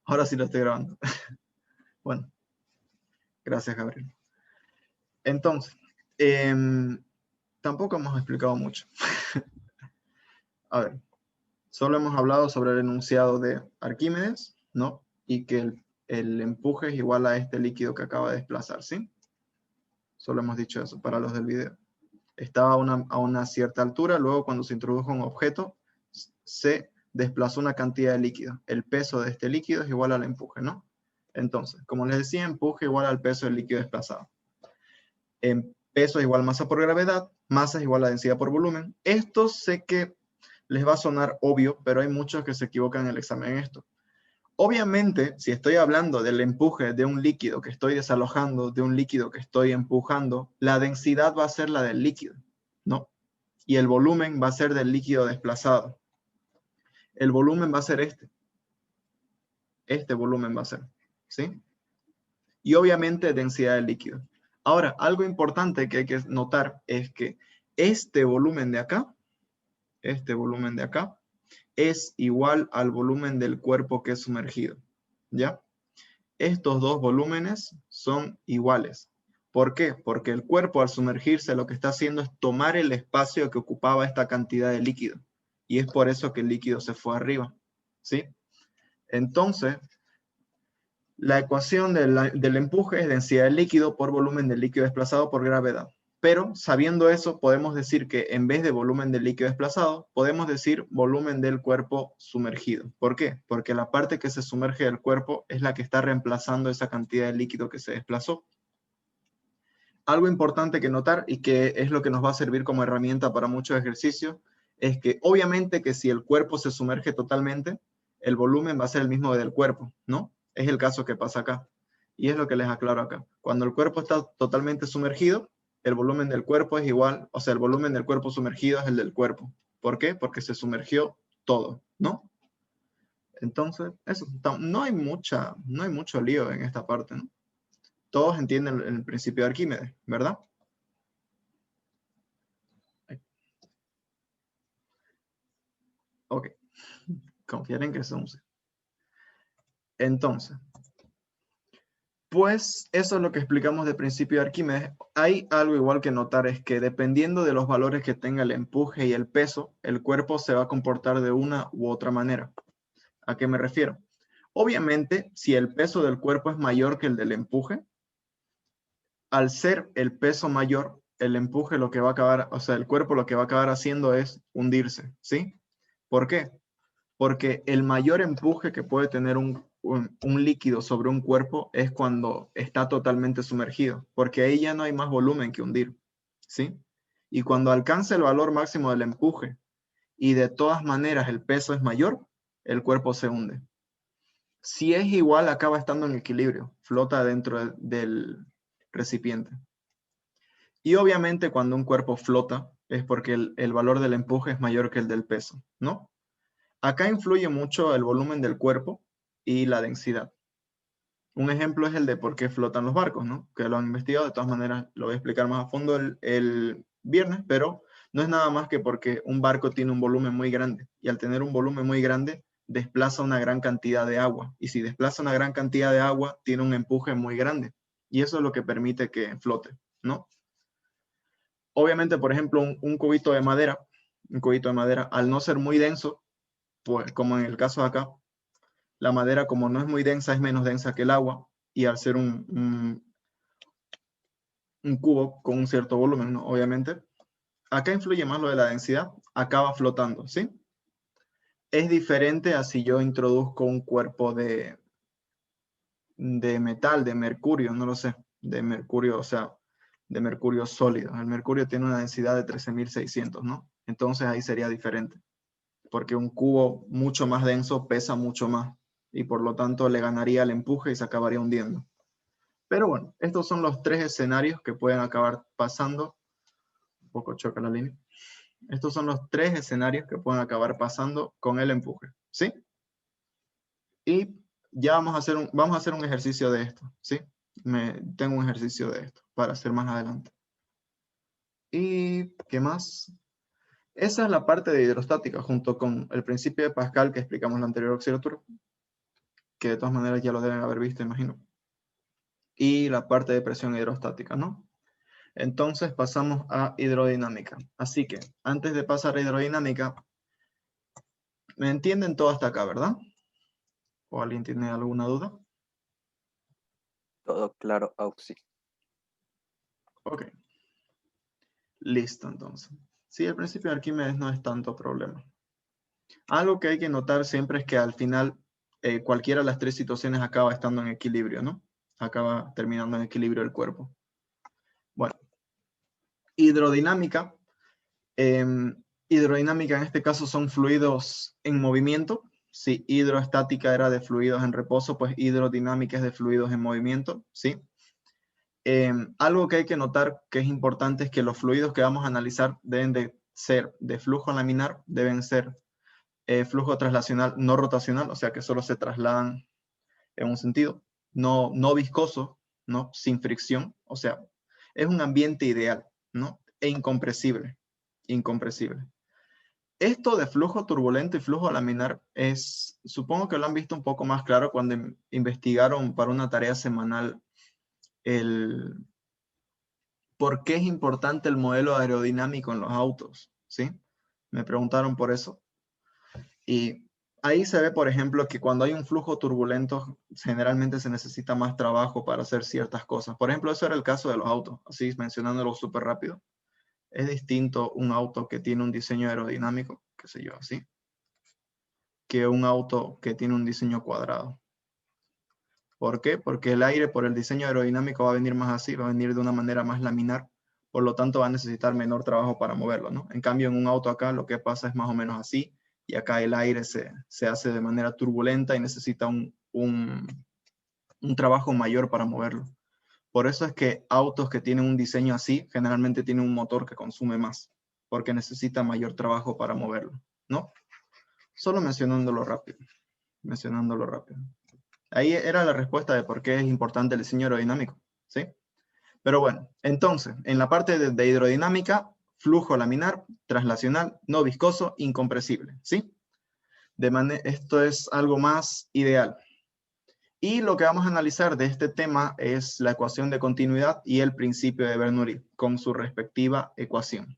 Ahora sí lo estoy grabando. Bueno, gracias, Gabriel. Entonces, tampoco hemos explicado mucho. A ver, solo hemos hablado sobre el enunciado de Arquímedes, ¿no? Y que el empuje es igual a este líquido que acaba de desplazar, ¿sí? Solo hemos dicho eso para los del video. Estaba a una cierta altura, luego cuando se introdujo un objeto, se desplazó una cantidad de líquido. El peso de este líquido es igual al empuje, ¿no? Entonces, como les decía, empuje igual al peso del líquido desplazado. En peso es igual masa por gravedad, masa es igual a densidad por volumen. Esto sé que les va a sonar obvio, pero hay muchos que se equivocan en el examen en esto. Obviamente, si estoy hablando del empuje de un líquido que estoy desalojando, de un líquido que estoy empujando, la densidad va a ser la del líquido, ¿no? Y el volumen va a ser del líquido desplazado. El volumen va a ser este. Este volumen va a ser, ¿sí? Y obviamente densidad del líquido. Ahora, algo importante que hay que notar es que este volumen de acá, es igual al volumen del cuerpo que es sumergido, ¿ya? Estos dos volúmenes son iguales. ¿Por qué? Porque el cuerpo al sumergirse lo que está haciendo es tomar el espacio que ocupaba esta cantidad de líquido. Y es por eso que el líquido se fue arriba, ¿sí? Entonces, la ecuación del empuje es densidad del líquido por volumen del líquido desplazado por gravedad. Pero sabiendo eso, podemos decir que en vez de volumen del líquido desplazado, podemos decir volumen del cuerpo sumergido. ¿Por qué? Porque la parte que se sumerge del cuerpo es la que está reemplazando esa cantidad de líquido que se desplazó. Algo importante que notar y que es lo que nos va a servir como herramienta para muchos ejercicios es que obviamente que si el cuerpo se sumerge totalmente, el volumen va a ser el mismo del cuerpo, ¿no? Es el caso que pasa acá. Y es lo que les aclaro acá. Cuando el cuerpo está totalmente sumergido, el volumen del cuerpo es igual, o sea, el volumen del cuerpo sumergido es el del cuerpo. ¿Por qué? Porque se sumergió todo, ¿no? Entonces, eso, no hay mucho lío en esta parte, ¿no? Todos entienden el principio de Arquímedes, ¿verdad? Ok, confiar en que son. Entonces, pues eso es lo que explicamos del principio de Arquímedes. Hay algo igual que notar, es que dependiendo de los valores que tenga el empuje y el peso, el cuerpo se va a comportar de una u otra manera. ¿A qué me refiero? Obviamente, si el peso del cuerpo es mayor que el del empuje, al ser el peso mayor, el empuje lo que va a acabar, o sea, el cuerpo lo que va a acabar haciendo es hundirse, ¿sí? ¿Por qué? Porque el mayor empuje que puede tener un líquido sobre un cuerpo es cuando está totalmente sumergido, porque ahí ya no hay más volumen que hundir, ¿sí? Y cuando alcanza el valor máximo del empuje y de todas maneras el peso es mayor, el cuerpo se hunde. Si es igual, acaba estando en equilibrio, flota dentro del recipiente. Y obviamente cuando un cuerpo flota es porque el valor del empuje es mayor que el del peso, ¿no? Acá influye mucho el volumen del cuerpo y la densidad. Un ejemplo es el de por qué flotan los barcos, ¿no? Que lo han investigado, de todas maneras lo voy a explicar más a fondo el viernes, pero no es nada más que porque un barco tiene un volumen muy grande y al tener un volumen muy grande desplaza una gran cantidad de agua y si desplaza una gran cantidad de agua tiene un empuje muy grande y eso es lo que permite que flote, ¿no? Obviamente, por ejemplo, un cubito de madera, al no ser muy denso, pues como en el caso de acá, la madera como no es muy densa, es menos densa que el agua, y al ser un cubo con un cierto volumen, ¿no? Obviamente, acá influye más lo de la densidad, acaba flotando, ¿sí? Es diferente a si yo introduzco un cuerpo de metal, de mercurio, no lo sé, de mercurio, o sea, de mercurio sólido. El mercurio tiene una densidad de 13.600, ¿no? Entonces ahí sería diferente, porque un cubo mucho más denso pesa mucho más y por lo tanto le ganaría el empuje y se acabaría hundiendo. Pero bueno, estos son los tres escenarios que pueden acabar pasando. Un poco choca la línea. Estos son los tres escenarios que pueden acabar pasando con el empuje, ¿sí? Y ya vamos a hacer un ejercicio de esto, ¿sí? Tengo un ejercicio de esto para hacer más adelante. ¿Y qué más? Esa es la parte de hidrostática, junto con el principio de Pascal que explicamos en la anterior auxiliatura. que de todas maneras ya lo deben haber visto, imagino. Y la parte de presión hidrostática, ¿no? Entonces pasamos a hidrodinámica. Así que antes de pasar a hidrodinámica, ¿me entienden todo hasta acá, verdad? ¿O alguien tiene alguna duda? Todo claro, Auxi. Ok. Listo, entonces. Sí, el principio de Arquímedes no es tanto problema. Algo que hay que notar siempre es que al final cualquiera de las tres situaciones acaba estando en equilibrio, ¿no? Acaba terminando en equilibrio el cuerpo. Bueno, hidrodinámica. Hidrodinámica en este caso son fluidos en movimiento. Si hidroestática era de fluidos en reposo, pues hidrodinámica es de fluidos en movimiento, ¿sí? Algo que hay que notar que es importante es que los fluidos que vamos a analizar deben de ser de flujo laminar, deben ser flujo traslacional no rotacional, o sea que solo se trasladan en un sentido, no viscoso, ¿no? Sin fricción, o sea, es un ambiente ideal, ¿no? E incompresible, incompresible. Esto de flujo turbulento y flujo laminar es, supongo que lo han visto un poco más claro cuando investigaron para una tarea semanal el por qué es importante el modelo aerodinámico en los autos, ¿sí? Me preguntaron por eso. Y ahí se ve, por ejemplo, que cuando hay un flujo turbulento, generalmente se necesita más trabajo para hacer ciertas cosas. Por ejemplo, eso era el caso de los autos, así mencionándolo súper rápido. Es distinto un auto que tiene un diseño aerodinámico, qué sé yo, así, que un auto que tiene un diseño cuadrado. ¿Por qué? Porque el aire, por el diseño aerodinámico, va a venir más así, va a venir de una manera más laminar, por lo tanto va a necesitar menor trabajo para moverlo, ¿no? En cambio, en un auto acá lo que pasa es más o menos así, y acá el aire se hace de manera turbulenta y necesita un trabajo mayor para moverlo. Por eso es que autos que tienen un diseño así, generalmente tienen un motor que consume más, porque necesita mayor trabajo para moverlo, ¿no? Solo mencionándolo rápido, mencionándolo rápido. Ahí era la respuesta de por qué es importante el diseño aerodinámico, ¿sí? Pero bueno, entonces, en la parte de hidrodinámica, flujo laminar, traslacional, no viscoso, incompresible, ¿sí? Esto es algo más ideal. Y lo que vamos a analizar de este tema es la ecuación de continuidad y el principio de Bernoulli, con su respectiva ecuación.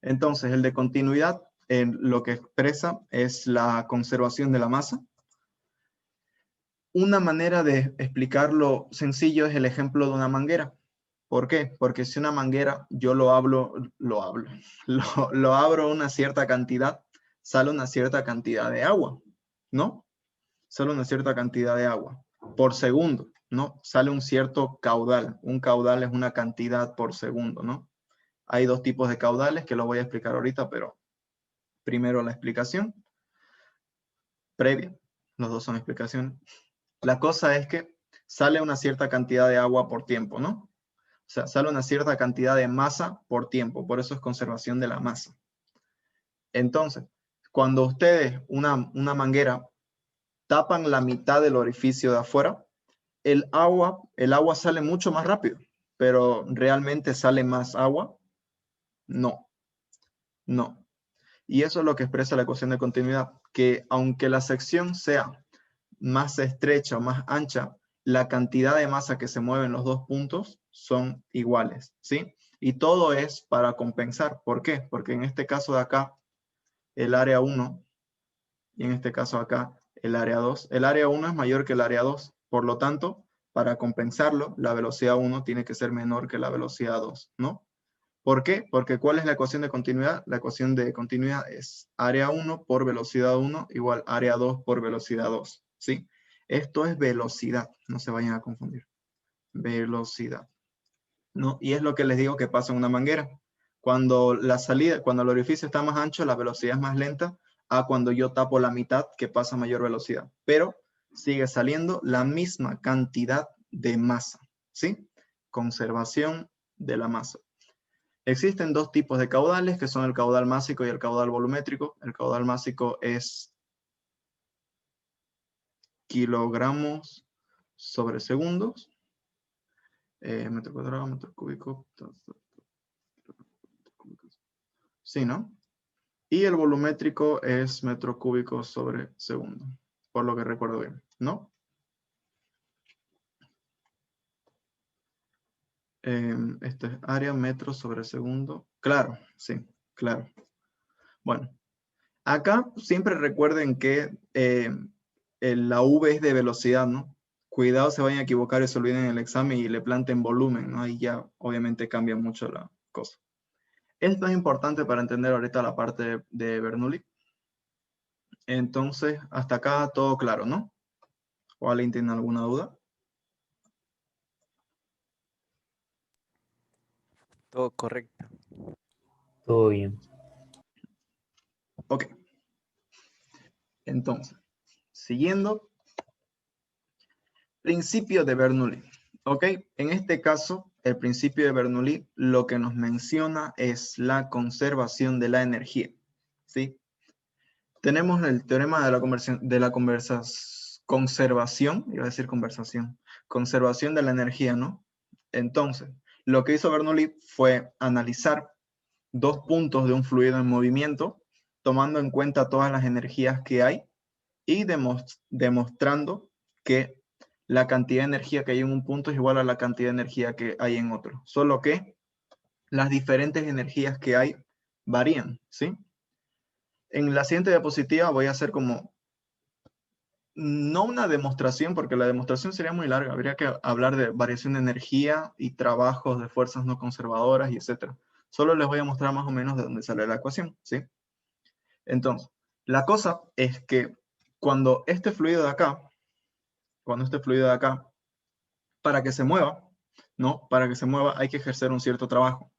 Entonces, el de continuidad, lo que expresa es la conservación de la masa. Una manera de explicarlo sencillo es el ejemplo de una manguera. ¿Por qué? Porque si una manguera yo lo abro una cierta cantidad, sale una cierta cantidad de agua, ¿no? Sale una cierta cantidad de agua por segundo, ¿no? Sale un cierto caudal. Un caudal es una cantidad por segundo, ¿no? Hay dos tipos de caudales que los voy a explicar ahorita, pero primero la explicación previa. Los dos son explicaciones. La cosa es que sale una cierta cantidad de agua por tiempo, ¿no? O sea, sale una cierta cantidad de masa por tiempo, por eso es conservación de la masa. Entonces, cuando ustedes, una manguera, tapan la mitad del orificio de afuera, el agua sale mucho más rápido, pero ¿realmente sale más agua? No, no. Y eso es lo que expresa la ecuación de continuidad, que aunque la sección sea más estrecha o más ancha, la cantidad de masa que se mueve en los dos puntos son iguales, ¿sí? Y todo es para compensar. ¿Por qué? Porque en este caso de acá, el área 1, y en este caso acá, el área 2. El área 1 es mayor que el área 2. Por lo tanto, para compensarlo, la velocidad 1 tiene que ser menor que la velocidad 2, ¿no? ¿Por qué? Porque ¿cuál es la ecuación de continuidad? La ecuación de continuidad es área 1 por velocidad 1 igual área 2 por velocidad 2, ¿sí? Esto es velocidad, no se vayan a confundir. Velocidad, ¿no? Y es lo que les digo que pasa en una manguera. Cuando cuando el orificio está más ancho, la velocidad es más lenta a cuando yo tapo la mitad, que pasa a mayor velocidad. Pero sigue saliendo la misma cantidad de masa, ¿sí? Conservación de la masa. Existen dos tipos de caudales, que son el caudal másico y el caudal volumétrico. El caudal másico es kilogramos sobre segundos. Metro cuadrado, metro cúbico. Sí, ¿no? Y el volumétrico es metro cúbico sobre segundo. por lo que recuerdo bien, ¿no? Esto es área, metros sobre segundo. Claro, sí, claro. Bueno, acá siempre recuerden que la V es de velocidad, ¿no? Cuidado se vayan a equivocar y se olviden en el examen y le planten volumen, ¿no? Ahí ya obviamente cambia mucho la cosa. Esto es importante para entender ahorita la parte de Bernoulli. Entonces, hasta acá todo claro, ¿no? ¿O alguien tiene alguna duda? Todo correcto. Todo bien. Ok. Entonces, siguiendo, principio de Bernoulli. Ok, en este caso, el principio de Bernoulli lo que nos menciona es la conservación de la energía. ¿Sí? Tenemos el teorema de la conservación, iba a decir conversación, conservación de la energía, ¿no? Entonces, lo que hizo Bernoulli fue analizar dos puntos de un fluido en movimiento, tomando en cuenta todas las energías que hay y demostrando que la cantidad de energía que hay en un punto es igual a la cantidad de energía que hay en otro. Solo que las diferentes energías que hay varían, ¿sí? En la siguiente diapositiva voy a hacer como, no una demostración, porque la demostración sería muy larga. Habría que hablar de variación de energía y trabajos de fuerzas no conservadoras y etcétera. Solo les voy a mostrar más o menos de dónde sale la ecuación, ¿sí? Entonces, la cosa es que cuando este fluido de acá, para que se mueva, ¿no? Para que se mueva hay que ejercer un cierto trabajo.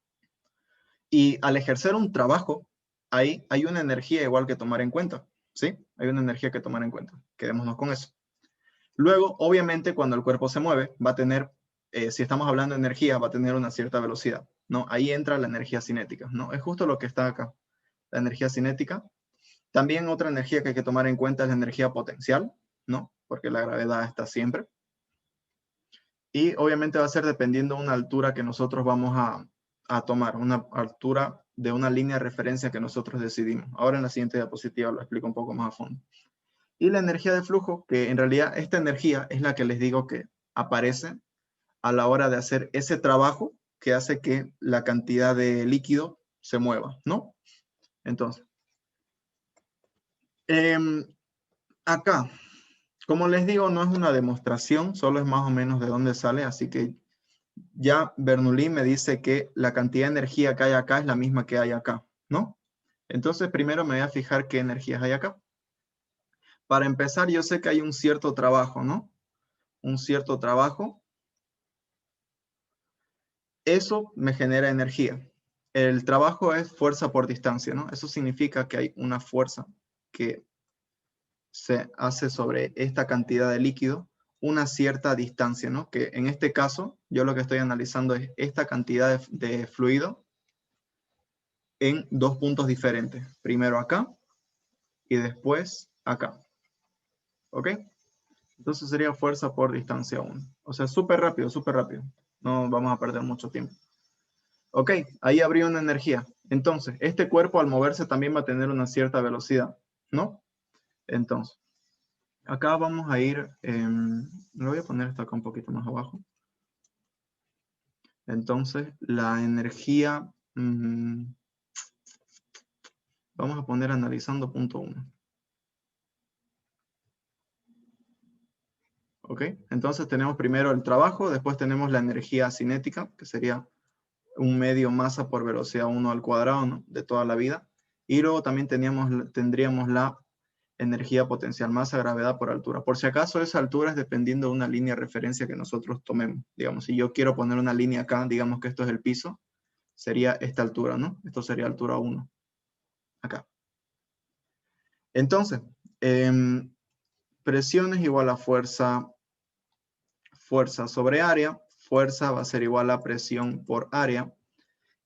Y al ejercer un trabajo, ahí hay una energía igual que tomar en cuenta, ¿sí? Hay una energía que tomar en cuenta. Quedémonos con eso. Luego, obviamente, cuando el cuerpo se mueve, va a tener, si estamos hablando de energía, va a tener una cierta velocidad, ¿no? Ahí entra la energía cinética, ¿no? Es justo lo que está acá, la energía cinética. También otra energía que hay que tomar en cuenta es la energía potencial, ¿no? Porque la gravedad está siempre. Y obviamente va a ser dependiendo de una altura que nosotros vamos a tomar, una altura de una línea de referencia que nosotros decidimos. Ahora en la siguiente diapositiva lo explico un poco más a fondo. Y la energía de flujo, que en realidad esta energía es la que les digo que aparece a la hora de hacer ese trabajo que hace que la cantidad de líquido se mueva, ¿no? Entonces, acá, como les digo, no es una demostración, solo es más o menos de dónde sale, así que ya Bernoulli me dice que la cantidad de energía que hay acá es la misma que hay acá, ¿no? Entonces, primero me voy a fijar qué energías hay acá. Para empezar, yo sé que hay un cierto trabajo, ¿no? Un cierto trabajo. Eso me genera energía. El trabajo es fuerza por distancia, ¿no? Eso significa que hay una fuerza que se hace sobre esta cantidad de líquido una cierta distancia, ¿no? Que en este caso, yo lo que estoy analizando es esta cantidad de fluido en dos puntos diferentes. Primero acá y después acá. ¿Ok? Entonces sería fuerza por distancia 1. O sea, súper rápido, súper rápido. No vamos a perder mucho tiempo. Ok, ahí habría una energía. Entonces, este cuerpo al moverse también va a tener una cierta velocidad, ¿no? Entonces, acá vamos a ir, lo voy a poner esto acá un poquito más abajo. Entonces, la energía, vamos a poner analizando punto 1. ¿Ok? Entonces tenemos primero el trabajo, después tenemos la energía cinética, que sería un medio masa por velocidad 1 al cuadrado, ¿no? De toda la vida. Y luego también tendríamos la energía potencial, masa, gravedad por altura. Por si acaso esa altura es dependiendo de una línea de referencia que nosotros tomemos. Digamos, si yo quiero poner una línea acá, digamos que esto es el piso, sería esta altura, ¿no? Esto sería altura 1, acá. Entonces, presión es igual a fuerza sobre área. Fuerza va a ser igual a presión por área.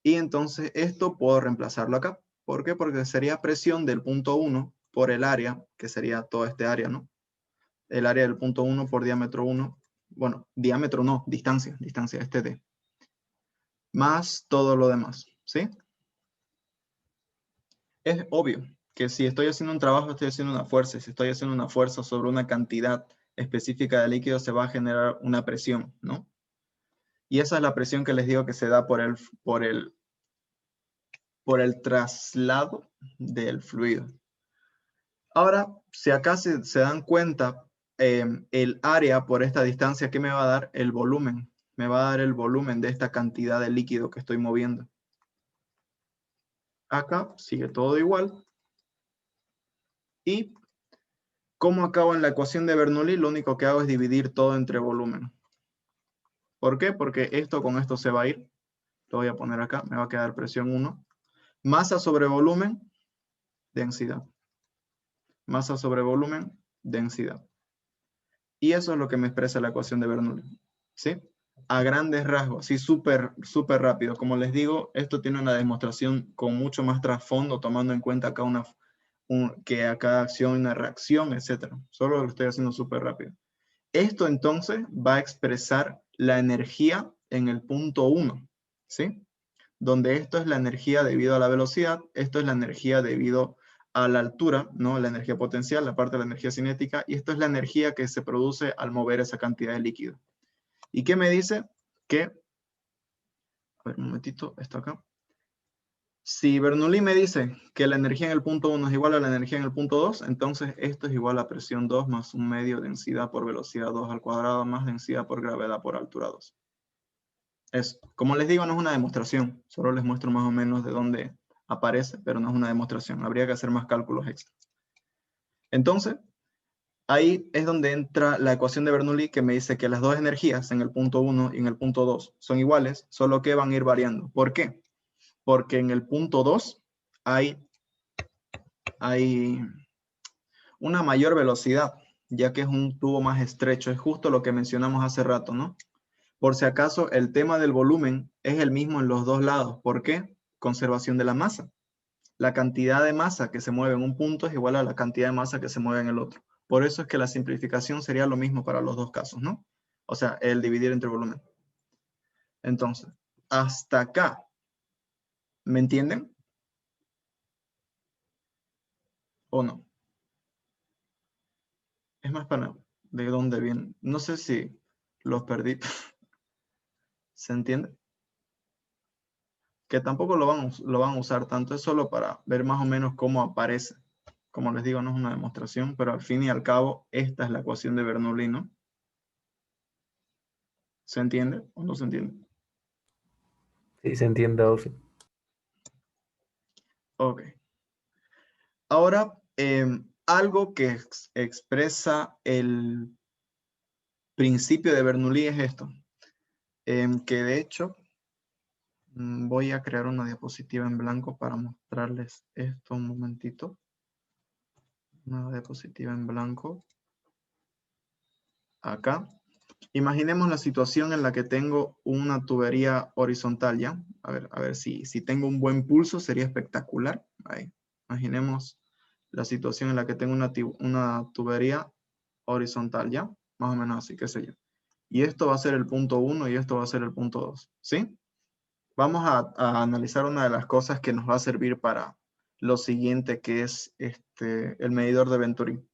Y entonces esto puedo reemplazarlo acá. ¿Por qué? Porque sería presión del punto 1 por el área, que sería toda este área, ¿no? El área del punto 1 por diámetro 1. Bueno, diámetro no, distancia, este D. Más todo lo demás, ¿sí? Es obvio que si estoy haciendo un trabajo, estoy haciendo una fuerza. Si estoy haciendo una fuerza sobre una cantidad específica de líquido, se va a generar una presión, ¿no? Y esa es la presión que les digo que se da por el traslado del fluido. Ahora, si acá se dan cuenta, el área por esta distancia, ¿qué me va a dar? El volumen. Me va a dar el volumen de esta cantidad de líquido que estoy moviendo. Acá sigue todo igual. Y como acabo en la ecuación de Bernoulli, lo único que hago es dividir todo entre volumen. ¿Por qué? Porque esto con esto se va a ir. Lo voy a poner acá, me va a quedar presión 1. Masa sobre volumen, densidad. Masa sobre volumen, densidad. Y eso es lo que me expresa la ecuación de Bernoulli. ¿Sí? A grandes rasgos, sí, súper rápido. Como les digo, esto tiene una demostración con mucho más trasfondo, tomando en cuenta acá que a cada acción una reacción, etc. Solo lo estoy haciendo súper rápido. Esto entonces va a expresar la energía en el punto 1, ¿sí? Donde esto es la energía debido a la velocidad, esto es la energía debido a la altura, ¿no? La energía potencial, la parte de la energía cinética, y esto es la energía que se produce al mover esa cantidad de líquido. ¿Y qué me dice? Que, a ver, un momentito, esto acá. Si Bernoulli me dice que la energía en el punto 1 es igual a la energía en el punto 2, entonces esto es igual a presión 2 más un medio densidad por velocidad 2 al cuadrado más densidad por gravedad por altura 2. Como les digo, no es una demostración, solo les muestro más o menos de dónde aparece, pero no es una demostración. Habría que hacer más cálculos extras. Entonces, ahí es donde entra la ecuación de Bernoulli que me dice que las dos energías en el punto 1 y en el punto 2 son iguales, solo que van a ir variando. ¿Por qué? Porque en el punto 2 hay una mayor velocidad, ya que es un tubo más estrecho. Es justo lo que mencionamos hace rato, ¿no? Por si acaso, el tema del volumen es el mismo en los dos lados. ¿Por qué? Conservación de la masa. La cantidad de masa que se mueve en un punto es igual a la cantidad de masa que se mueve en el otro. Por eso es que la simplificación sería lo mismo para los dos casos, ¿no? O sea, el dividir entre volumen. Entonces, hasta acá, ¿me entienden? ¿O no? Es más para de dónde viene. No sé si los perdí. ¿Se entiende? Que tampoco lo van a usar tanto, es solo para ver más o menos cómo aparece. Como les digo, no es una demostración, pero al fin y al cabo, esta es la ecuación de Bernoulli, ¿no? ¿Se entiende o no se entiende? Sí, se entiende, Ausi. Ok. Ahora, algo que expresa el principio de Bernoulli es esto. Que de hecho, voy a crear una diapositiva en blanco para mostrarles esto un momentito. Una diapositiva en blanco. Acá. Imaginemos la situación en la que tengo una tubería horizontal, ¿ya? A ver si tengo un buen pulso sería espectacular. Ahí. Imaginemos la situación en la que tengo una tubería horizontal, ¿ya? Más o menos así, qué sé yo. Y esto va a ser el punto 1 y esto va a ser el punto 2, ¿sí? Vamos a analizar una de las cosas que nos va a servir para lo siguiente, que es el medidor de Venturi.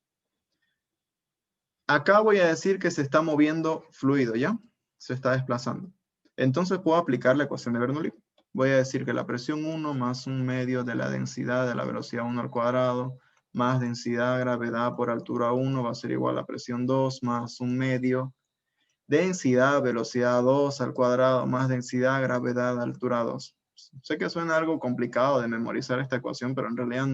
Acá voy a decir que se está moviendo fluido, ¿ya? Se está desplazando. Entonces puedo aplicar la ecuación de Bernoulli. Voy a decir que la presión 1 más un medio de la densidad de la velocidad 1 al cuadrado más densidad gravedad por altura 1 va a ser igual a presión 2 más un medio densidad velocidad 2 al cuadrado más densidad gravedad altura 2. Sé que suena algo complicado de memorizar esta ecuación, pero en realidad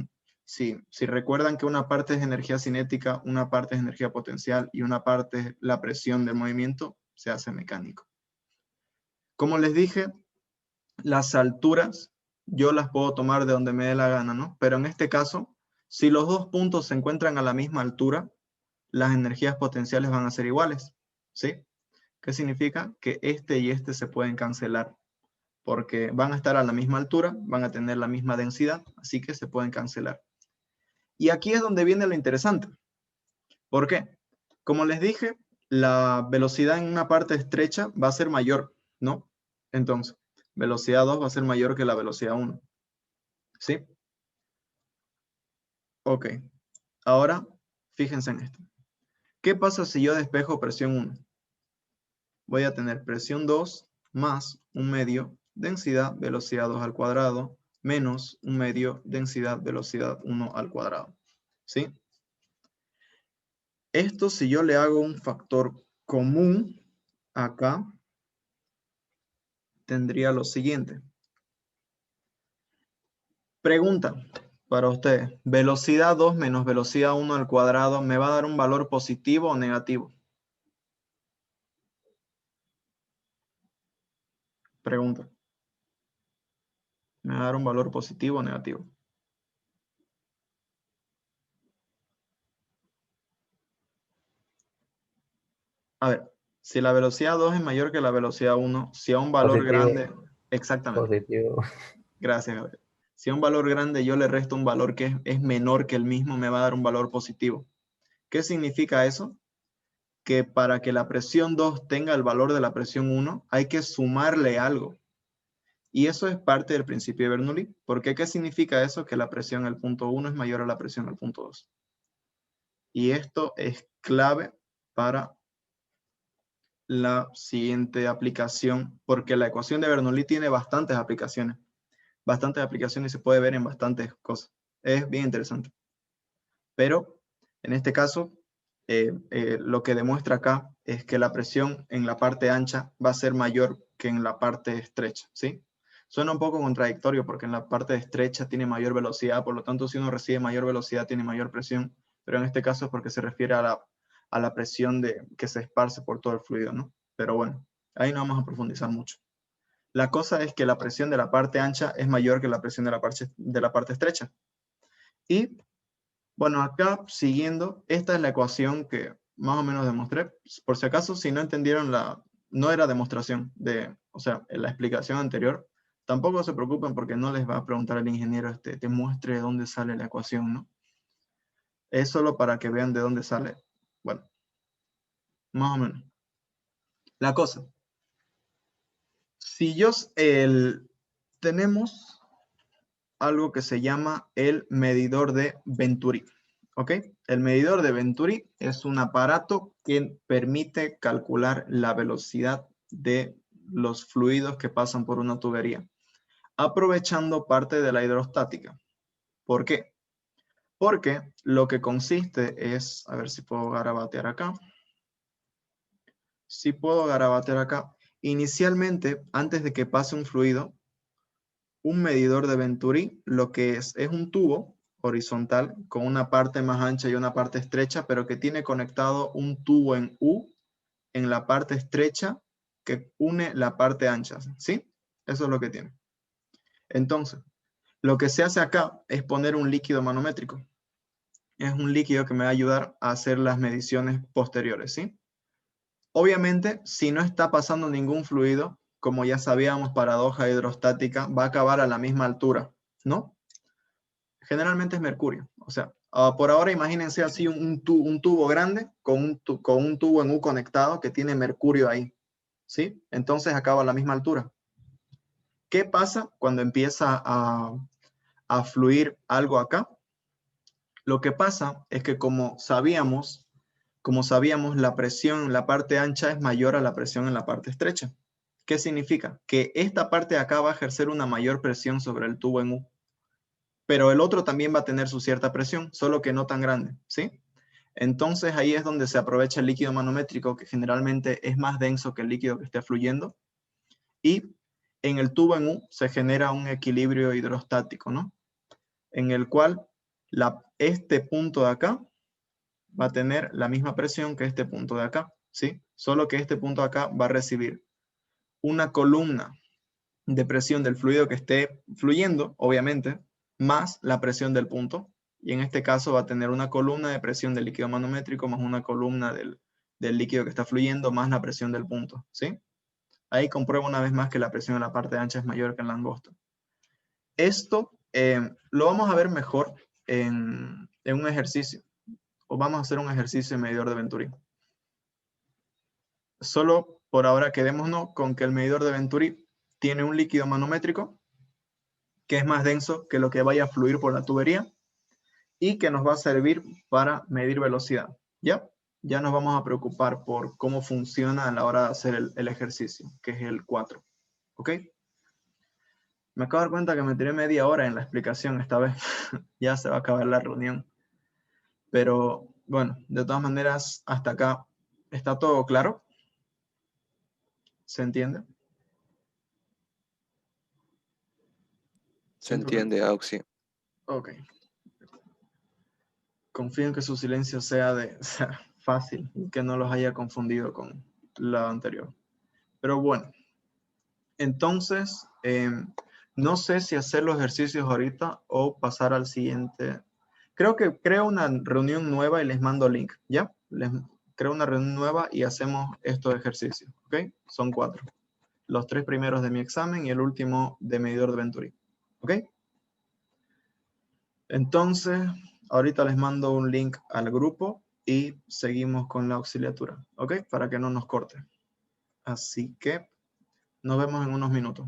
sí, si recuerdan que una parte es energía cinética, una parte es energía potencial y una parte es la presión del movimiento, se hace mecánico. Como les dije, las alturas yo las puedo tomar de donde me dé la gana, ¿no? Pero en este caso, si los dos puntos se encuentran a la misma altura, las energías potenciales van a ser iguales, ¿sí? ¿Qué significa? Que este y este se pueden cancelar, porque van a estar a la misma altura, van a tener la misma densidad, así que se pueden cancelar. Y aquí es donde viene lo interesante. ¿Por qué? Como les dije, la velocidad en una parte estrecha va a ser mayor, ¿no? Entonces, velocidad 2 va a ser mayor que la velocidad 1. ¿Sí? Ok. Ahora, fíjense en esto. ¿Qué pasa si yo despejo presión 1? Voy a tener presión 2 más 1/2 densidad velocidad 2 al cuadrado menos 1/2 densidad velocidad 1 al cuadrado. ¿Sí? Esto, si yo le hago un factor común acá, tendría lo siguiente. Pregunta para ustedes. Velocidad 2 menos velocidad 1 al cuadrado, ¿me va a dar un valor positivo o negativo? Pregunta. ¿Me va a dar un valor positivo o negativo? A ver, si la velocidad 2 es mayor que la velocidad 1, si a un valor Positivo, grande, exactamente, positivo. gracias, Gabriel. Si a un valor grande yo le resto un valor que es menor que el mismo, me va a dar un valor positivo. ¿Qué significa eso? Que para que la presión 2 tenga el valor de la presión 1, hay que sumarle algo. Y eso es parte del principio de Bernoulli. ¿Por qué? ¿Qué significa eso? Que la presión al punto 1 es mayor a la presión al punto 2. Y esto es clave para la siguiente aplicación, porque la ecuación de Bernoulli tiene bastantes aplicaciones y se puede ver en bastantes cosas. Es bien interesante. Pero en este caso, lo que demuestra acá es que la presión en la parte ancha va a ser mayor que en la parte estrecha, ¿sí? Suena un poco contradictorio porque en la parte estrecha tiene mayor velocidad, por lo tanto, si uno recibe mayor velocidad, tiene mayor presión, pero en este caso es porque se refiere a la presión que se esparce por todo el fluido, ¿no? Pero bueno, ahí no vamos a profundizar mucho. La cosa es que la presión de la parte ancha es mayor que la presión de la parte estrecha. Y bueno, acá siguiendo, esta es la ecuación que más o menos demostré. Por si acaso, si no entendieron no era demostración o sea, en la explicación anterior, tampoco se preocupen porque no les va a preguntar el ingeniero, te muestre de dónde sale la ecuación, ¿no? Es solo para que vean de dónde sale. Bueno, más o menos. La cosa. Si tenemos algo que se llama el medidor de Venturi. ¿Ok? El medidor de Venturi es un aparato que permite calcular la velocidad de los fluidos que pasan por una tubería, aprovechando parte de la hidrostática. ¿Por qué? Porque lo que consiste es, a ver si puedo garabatear acá. Si puedo garabatear acá. Inicialmente, antes de que pase un fluido, un medidor de Venturi lo que es un tubo horizontal con una parte más ancha y una parte estrecha, pero que tiene conectado un tubo en U en la parte estrecha que une la parte ancha, ¿sí? Eso es lo que tiene. Entonces, lo que se hace acá es poner un líquido manométrico. Es un líquido que me va a ayudar a hacer las mediciones posteriores, ¿sí? Obviamente, si no está pasando ningún fluido, como ya sabíamos, paradoja hidrostática, va a acabar a la misma altura, ¿no? Generalmente es mercurio. O sea, por ahora imagínense así un tubo grande con un tubo en U conectado que tiene mercurio ahí, ¿sí? Entonces acaba a la misma altura. ¿Qué pasa cuando empieza a fluir algo acá? Lo que pasa es que como sabíamos, la presión en la parte ancha es mayor a la presión en la parte estrecha. ¿Qué significa? Que esta parte de acá va a ejercer una mayor presión sobre el tubo en U. Pero el otro también va a tener su cierta presión, solo que no tan grande, ¿sí? Entonces ahí es donde se aprovecha el líquido manométrico, que generalmente es más denso que el líquido que esté fluyendo, y en el tubo en U se genera un equilibrio hidrostático, ¿no? En el cual este punto de acá va a tener la misma presión que este punto de acá, ¿sí? Solo que este punto de acá va a recibir una columna de presión del fluido que esté fluyendo, obviamente, más la presión del punto. Y en este caso va a tener una columna de presión del líquido manométrico más una columna del líquido que está fluyendo más la presión del punto, ¿sí? Ahí compruebo una vez más que la presión en la parte ancha es mayor que en la angosta. Esto lo vamos a ver mejor en un ejercicio. O vamos a hacer un ejercicio de medidor de Venturi. Solo por ahora quedémonos con que el medidor de Venturi tiene un líquido manométrico que es más denso que lo que vaya a fluir por la tubería y que nos va a servir para medir velocidad. ¿Ya? Ya nos vamos a preocupar por cómo funciona a la hora de hacer el ejercicio, que es el 4. ¿Ok? Me acabo de dar cuenta que me tiré media hora en la explicación esta vez. Ya se va a acabar la reunión. Pero bueno, de todas maneras, hasta acá está todo claro. ¿Se entiende? Se entiende, Auxi. Ok. Confío en que su silencio sea sea fácil y que no los haya confundido con la anterior. Pero bueno, entonces, no sé si hacer los ejercicios ahorita o pasar al siguiente. Creo que creo una reunión nueva y les mando link, ¿ya? Les creo una reunión nueva y hacemos estos ejercicios, ¿ok? Son 4. Los 3 primeros de mi examen y el último de medidor de Venturi, ¿ok? Entonces, ahorita les mando un link al grupo y seguimos con la auxiliatura, ¿ok? Para que no nos corte. Así que nos vemos en unos minutos.